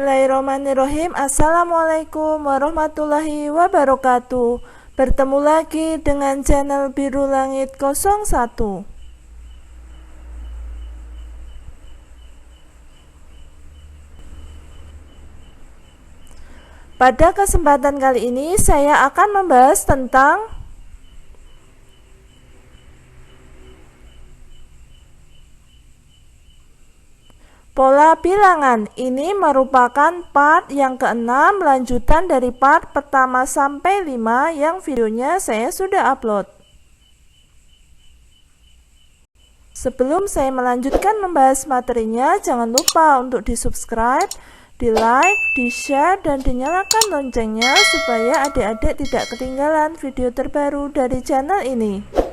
Bismillahirrahmanirrahim. Assalamualaikum warahmatullahi wabarakatuh. Bertemu lagi dengan channel Biru Langit 01. Pada kesempatan kali ini saya akan membahas tentang pola bilangan. Ini merupakan part yang keenam, lanjutan dari part pertama sampai 5 yang videonya saya sudah upload. Sebelum saya melanjutkan membahas materinya, jangan lupa untuk di-subscribe, di-like, di-share, dan dinyalakan loncengnya supaya adik-adik tidak ketinggalan video terbaru dari channel ini.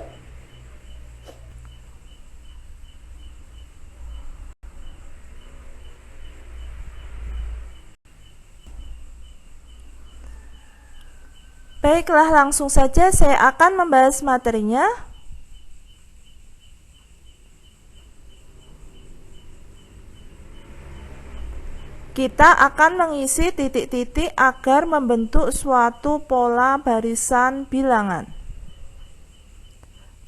Baiklah, langsung saja saya akan membahas materinya. Kita akan mengisi titik-titik agar membentuk suatu pola barisan bilangan.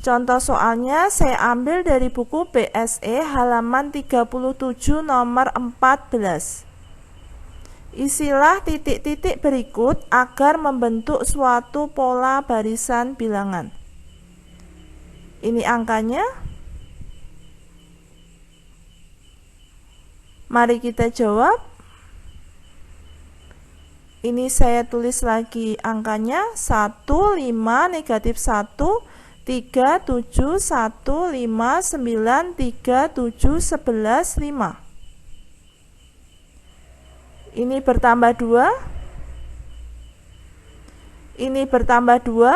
Contoh soalnya saya ambil dari buku PSE halaman 37 nomor 14. Isilah titik-titik berikut agar membentuk suatu pola barisan bilangan. Ini angkanya. Mari kita jawab. Ini saya tulis lagi angkanya 1, 5, negatif 1, 3, 7, 1, 5, 9, 3, 7, 11, 5. Ini bertambah 2. Ini bertambah 2.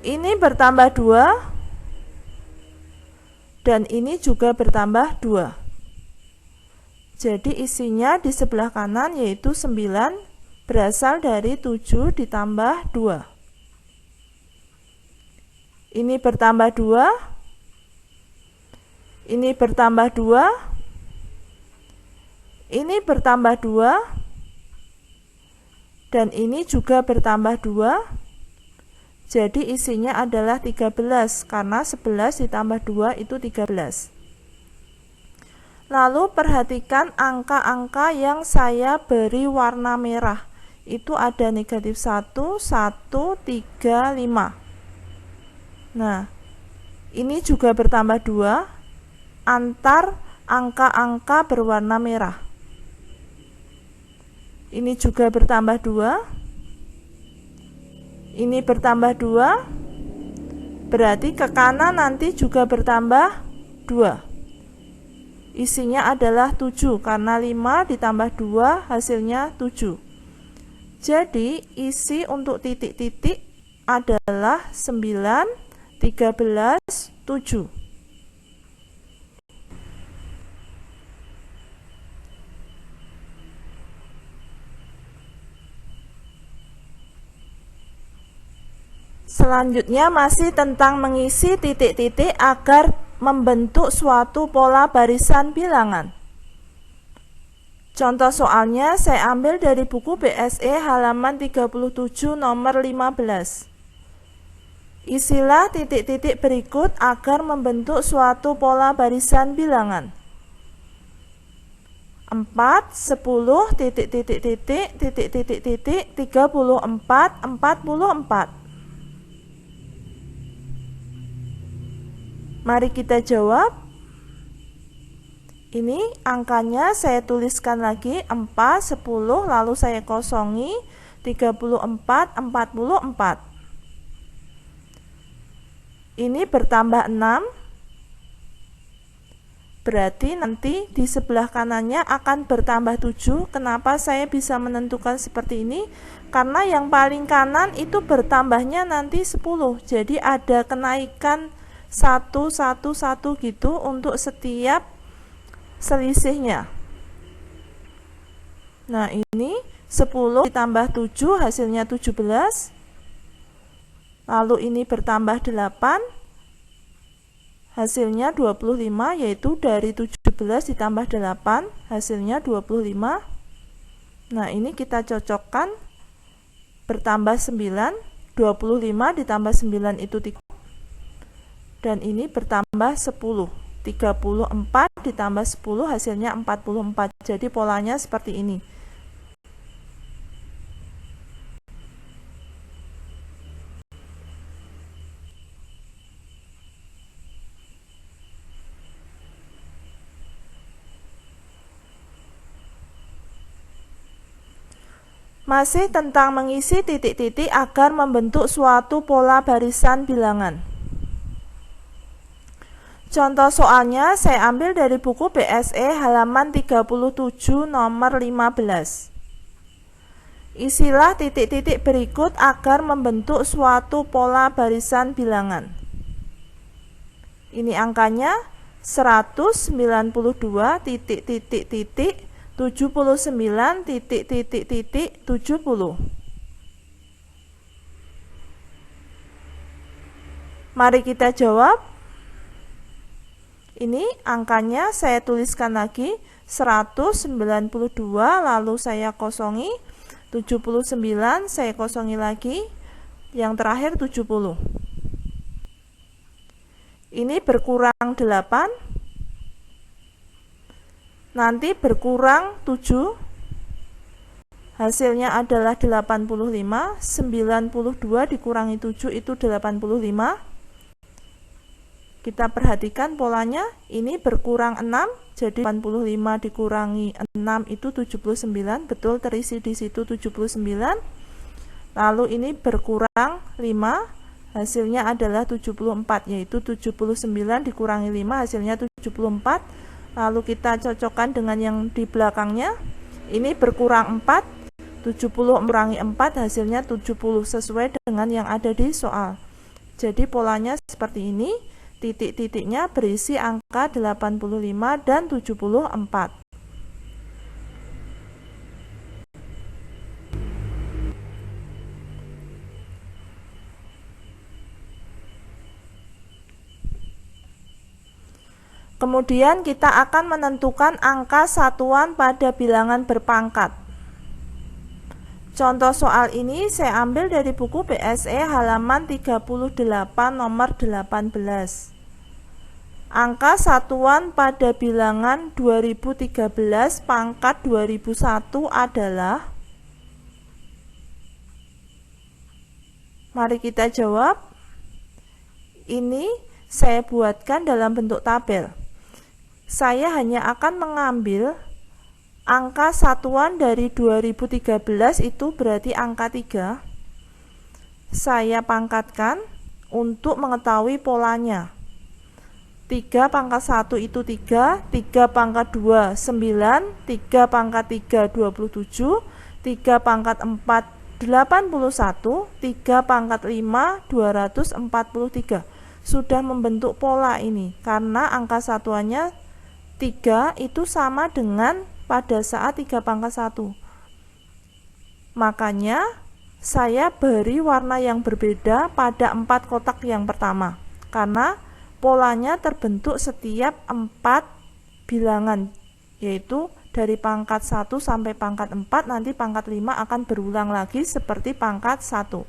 Ini bertambah 2. Dan ini juga bertambah 2. Jadi isinya di sebelah kanan yaitu 9 berasal dari 7 ditambah 2. Ini bertambah 2. Ini bertambah 2. Ini bertambah 2, dan ini juga bertambah 2. Jadi isinya adalah 13, karena 11 ditambah 2 itu 13. Lalu perhatikan angka-angka yang saya beri warna merah. Itu ada negatif 1, 1, 3, 5. Nah, ini juga bertambah 2 antar angka-angka berwarna merah. Ini juga bertambah 2. Ini bertambah 2. Berarti ke kanan nanti juga bertambah 2. Isinya adalah 7 karena 5 ditambah 2 hasilnya 7. Jadi isi untuk titik-titik adalah 9, 13, 7. Selanjutnya masih tentang mengisi titik-titik agar membentuk suatu pola barisan bilangan. Contoh soalnya saya ambil dari buku PSE halaman 37 nomor 15. Isilah titik-titik berikut agar membentuk suatu pola barisan bilangan. 4, 10, titik-titik-titik, titik-titik-titik, 34, 44. Mari kita jawab. Ini angkanya saya tuliskan lagi 4, 10, lalu saya kosongi 34, 44. Ini bertambah 6. Berarti nanti di sebelah kanannya akan bertambah 7. Kenapa saya bisa menentukan seperti ini? Karena yang paling kanan itu bertambahnya nanti 10. Jadi ada kenaikan 1, 1, 1 gitu untuk setiap selisihnya. Nah, ini 10 ditambah 7 hasilnya 17. Lalu ini bertambah 8 hasilnya 25, yaitu dari 17 17 ditambah 8 hasilnya 25. Nah, ini kita cocokkan bertambah 9, 25 ditambah 9 itu 3. Dan ini bertambah 10. 34 ditambah 10 hasilnya 44. Jadi polanya seperti ini. Masih tentang mengisi titik-titik agar membentuk suatu pola barisan bilangan. Contoh soalnya saya ambil dari buku BSE halaman 37 nomor 15. Isilah titik-titik berikut agar membentuk suatu pola barisan bilangan. Ini angkanya 192 titik-titik-titik 79 titik-titik-titik 70. Mari kita jawab. Ini angkanya saya tuliskan lagi 192 lalu saya kosongi, 79 saya kosongi lagi, yang terakhir 70. Ini berkurang 8. Nanti berkurang 7, hasilnya adalah 85, 92 dikurangi 7 itu 85. Kita perhatikan polanya, ini berkurang 6, jadi 85 dikurangi 6 itu 79, betul terisi di situ 79. Lalu ini berkurang 5, hasilnya adalah 74, yaitu 79 dikurangi 5 hasilnya 74. Lalu kita cocokkan dengan yang di belakangnya. Ini berkurang 4, 70 mengurangi 4 hasilnya 70 sesuai dengan yang ada di soal. Jadi polanya seperti ini. Titik-titiknya berisi angka 85 dan 74. Kemudian kita akan menentukan angka satuan pada bilangan berpangkat. Contoh soal ini saya ambil dari buku BSE halaman 38 nomor 18. Angka satuan pada bilangan 2013 pangkat 2001 adalah. Mari kita jawab. Ini saya buatkan dalam bentuk tabel. Saya hanya akan mengambil angka satuan dari 2013 itu berarti angka 3. Saya pangkatkan untuk mengetahui polanya. 3 pangkat 1 itu 3, 3 pangkat 2 9, 3 pangkat 3 27, 3 pangkat 4 81, 3 pangkat 5 243. Sudah membentuk pola ini karena angka satuannya 3 itu sama dengan pada saat 3 pangkat 1. Makanya saya beri warna yang berbeda pada 4 kotak yang pertama karena polanya terbentuk setiap 4 bilangan, yaitu dari pangkat 1 sampai pangkat 4, nanti pangkat 5 akan berulang lagi seperti pangkat 1.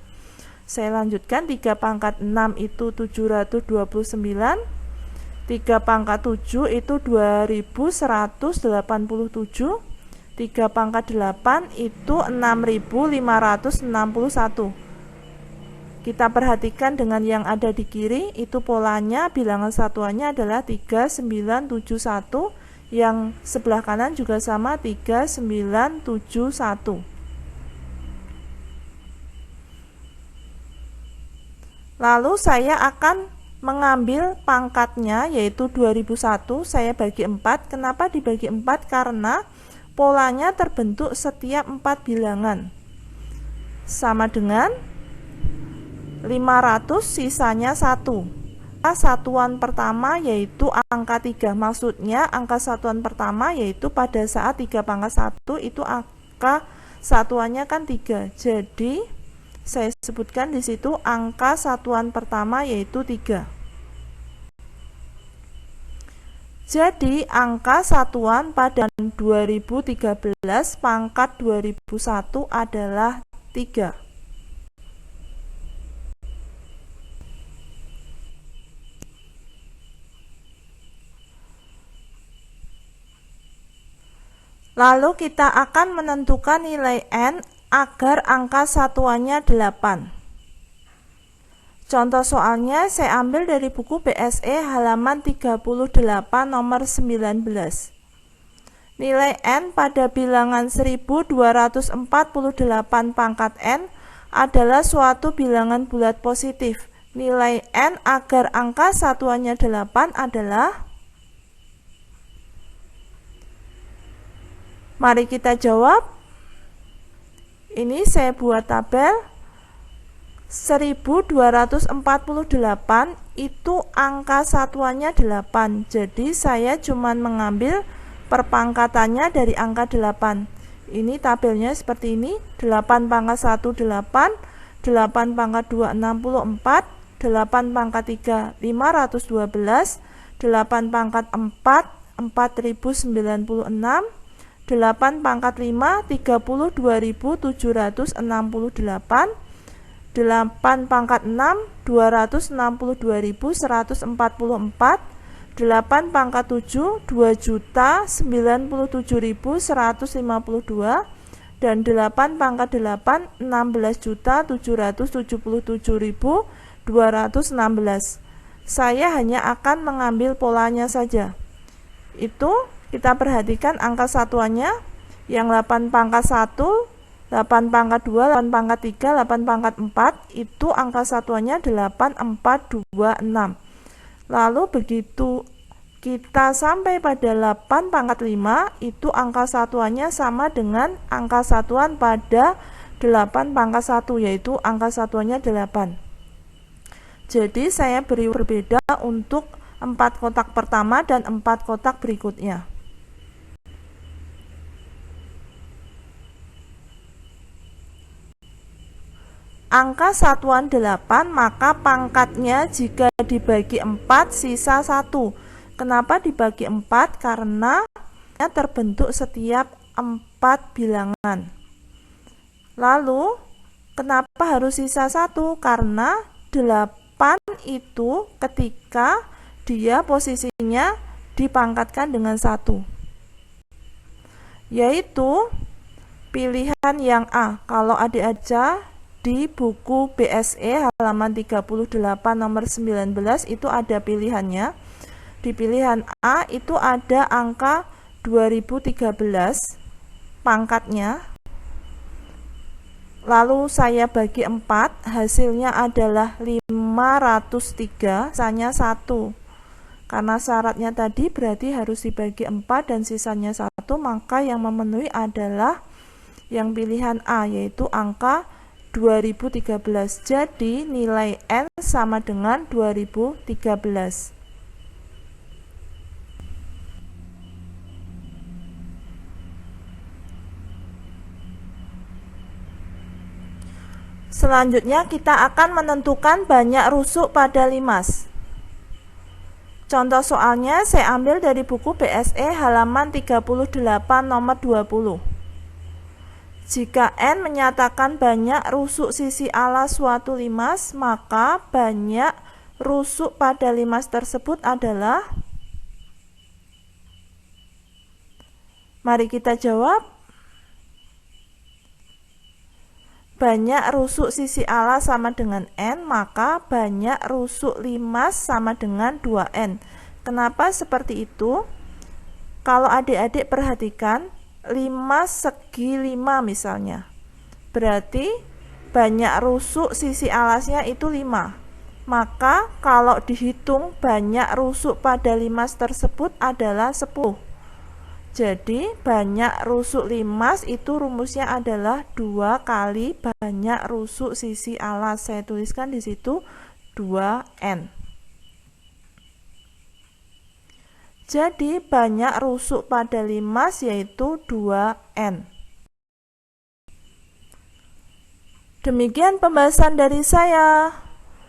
Saya lanjutkan, 3 pangkat 6 itu 729, 3 pangkat 7 itu 2187, 3 pangkat 8 itu 6561. Kita perhatikan dengan yang ada di kiri, itu polanya bilangan satuannya adalah 3971, yang sebelah kanan juga sama 3971. Lalu saya akan mengambil pangkatnya yaitu 2001, saya bagi 4. Kenapa dibagi 4? Karena polanya terbentuk setiap 4 bilangan. Sama dengan 500 sisanya 1. Satuan pertama yaitu angka 3. Maksudnya angka satuan pertama yaitu pada saat 3 pangkat 1 itu angka satuannya kan 3. Jadi saya sebutkan di situ angka satuan pertama yaitu 3. Jadi angka satuan pada 2013 pangkat 2001 adalah 3. Lalu kita akan menentukan nilai N agar angka satuannya 8. Contoh soalnya saya ambil dari buku BSE halaman 38 nomor 19. Nilai N pada bilangan 1248 pangkat N adalah suatu bilangan bulat positif. Nilai N agar angka satuannya 8 adalah, mari kita jawab. Ini saya buat tabel. 1248 itu angka satuannya 8. Jadi saya cuma mengambil perpangkatannya dari angka 8. Ini tabelnya seperti ini. 8 pangkat 1 8, 8 pangkat 2 64, 8 pangkat 3 512, 8 pangkat 4 4096, 8 pangkat 5 32.768, 8 pangkat 6 262.144, 8 pangkat 7 2.097.152, dan 8 pangkat 8 16.777.216. Saya hanya akan mengambil polanya saja. Itu kita perhatikan angka satuannya yang 8 pangkat 1, 8 pangkat 2, 8 pangkat 3, 8 pangkat 4 itu angka satuannya 8426. Lalu begitu kita sampai pada 8 pangkat 5 itu angka satuannya sama dengan angka satuan pada 8 pangkat 1, yaitu angka satuannya 8. Jadi saya beri berbeda untuk 4 kotak pertama dan 4 kotak berikutnya. Angka satuan 8, maka pangkatnya jika dibagi 4 sisa 1. Kenapa dibagi 4? Karena terbentuk setiap 4 bilangan. Lalu kenapa harus sisa 1? Karena 8 itu ketika dia posisinya dipangkatkan dengan 1, yaitu pilihan yang A. Kalau adik aja di buku BSE halaman 38 nomor 19 itu ada pilihannya. Di pilihan A itu ada angka 2013 pangkatnya. Lalu saya bagi 4, hasilnya adalah 503, sisanya 1. Karena syaratnya tadi berarti harus dibagi 4 dan sisanya 1, maka yang memenuhi adalah yang pilihan A, yaitu angka 2013. Jadi nilai N sama dengan 2013. Selanjutnya kita akan menentukan banyak rusuk pada limas. Contoh soalnya saya ambil dari buku BSE halaman 38 nomor 20. Jika N menyatakan banyak rusuk sisi alas suatu limas, maka banyak rusuk pada limas tersebut adalah, mari kita jawab. Banyak rusuk sisi alas sama dengan N, maka banyak rusuk limas sama dengan 2N. Kenapa seperti itu? Kalau adik-adik perhatikan, limas segi 5 misalnya, berarti banyak rusuk sisi alasnya itu 5. Maka kalau dihitung banyak rusuk pada limas tersebut adalah 10. Jadi banyak rusuk limas itu rumusnya adalah 2 kali banyak rusuk sisi alas. Saya tuliskan di situ 2N. Jadi banyak rusuk pada limas yaitu 2N. Demikian pembahasan dari saya.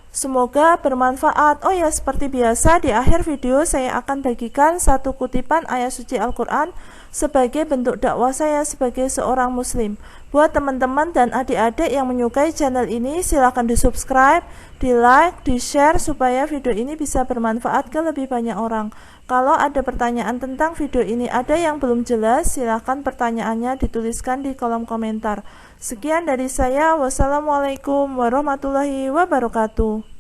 Semoga bermanfaat. Oh ya, seperti biasa di akhir video saya akan bagikan satu kutipan ayat suci Al-Quran sebagai bentuk dakwah saya sebagai seorang muslim. Buat teman-teman dan adik-adik yang menyukai channel ini, silahkan di subscribe, di like, di share supaya video ini bisa bermanfaat ke lebih banyak orang. Kalau ada pertanyaan tentang video ini ada yang belum jelas, silahkan pertanyaannya dituliskan di kolom komentar. Sekian dari saya, wassalamualaikum warahmatullahi wabarakatuh.